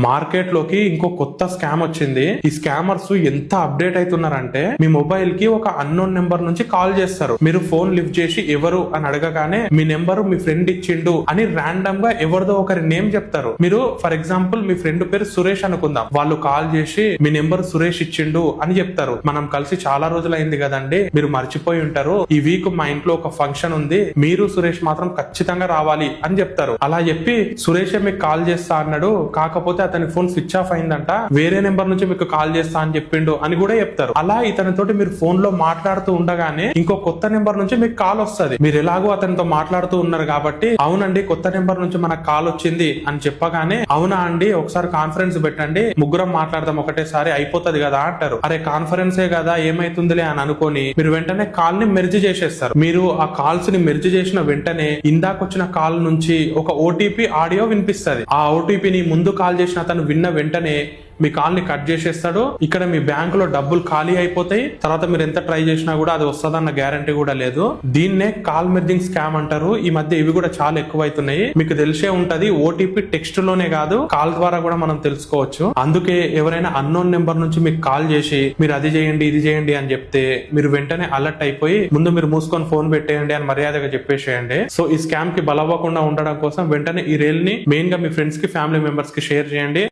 Market లోకి ఇంకో కొత్త స్కామ్ వచ్చింది. ఈ స్కామర్స్ ఎంత అప్డేట్ అవుతున్నారంటే మీ మొబైల్ కి ఒక అన్నోన్ నెంబర్ నుంచి కాల్ చేస్తారు. మీరు ఫోన్ లిఫ్ట్ చేసి ఎవరు అని అడగగానే మీ నెంబర్ మీ ఫ్రెండ్ ఇచ్చిండు అని రాండమ్ గా ఎవరిదో ఒకరి నేమ్ చెప్తారు. మీరు ఫర్ ఎగ్జాంపుల్ మీ ఫ్రెండ్ పేరు సురేష్ అనుకుందాం. వాళ్ళు కాల్ చేసి మీ నెంబర్ సురేష్ ఇచ్చిండు అని చెప్తారు. మనం కలిసి చాలా రోజులైంది కదండి, మీరు మర్చిపోయి ఉంటారు, ఈ వీక్ మా ఇంట్లో ఒక ఫంక్షన్ ఉంది, మీరు సురేష్ మాత్రం ఖచ్చితంగా రావాలి అని చెప్తారు. అలా చెప్పి సురేష్ మీకు కాల్ చేస్తా అన్నాడు, కాకపోతే అతని ఫోన్ స్విచ్ ఆఫ్ అయిందంట, వేరే నెంబర్ నుంచి మీకు కాల్ చేస్తా అని చెప్పిండు అని కూడా చెప్తారు. అలా ఇతనితోటి మీరు ఫోన్ లో మాట్లాడుతూ ఉండగానే ఇంకో కొత్త నెంబర్ నుంచి మీకు కాల్ వస్తుంది. మీరు ఎలాగో అతనితో మాట్లాడుతూ ఉన్నారు కాబట్టి అవునండి కొత్త నెంబర్ నుంచి మనకు కాల్ వచ్చింది అని చెప్పగానే అవునా అండి ఒకసారి కాన్ఫరెన్స్ పెట్టండి, ముగ్గురం మాట్లాడదాం ఒకటేసారి అయిపోతుంది కదా అంటారు. అరే కాన్ఫరెన్సే కదా ఏమైతుందిలే అని అనుకోని మీరు వెంటనే కాల్ ని మెర్జ్ చేసేస్తారు. మీరు ఆ కాల్స్ ని మెర్జ్ చేసిన వెంటనే ఇందాకొచ్చిన కాల్ నుంచి ఒక ఓటీపీ ఆడియో వినిపిస్తుంది. ఆ ఓటీపీని ముందు కాల్ చేసిన అతను విన్న వెంటనే మీ కాల్ ని కట్ చేసేస్తాడు. ఇక్కడ మీ బ్యాంక్ లో డబ్బులు ఖాళీ అయిపోతాయి. తర్వాత మీరు ఎంత ట్రై చేసినా కూడా అది వస్తుందన్న గ్యారంటీ కూడా లేదు. దీన్నే కాల్ మెర్జింగ్ స్కామ్ అంటారు. ఈ మధ్య ఇవి కూడా చాలా ఎక్కువ అవుతున్నాయి. మీకు తెలిసే ఉంటది ఓటీపీ టెక్స్ట్ లోనే కాదు కాల్ ద్వారా కూడా మనం తెలుసుకోవచ్చు. అందుకే ఎవరైనా అన్నోన్ నెంబర్ నుంచి మీకు కాల్ చేసి మీరు అది చేయండి ఇది చేయండి అని చెప్తే మీరు వెంటనే అలర్ట్ అయిపోయి ముందు మీరు మూసుకొని ఫోన్ పెట్టేయండి అని మర్యాదగా చెప్పేసేయండి. సో ఈ స్కామ్ కి బలవ్వకుండా ఉండడం కోసం వెంటనే ఈ రీల్ ని మెయిన్ గా మీ ఫ్రెండ్స్ కి ఫ్యామిలీ మెంబర్స్ కి షేర్ చేయండి.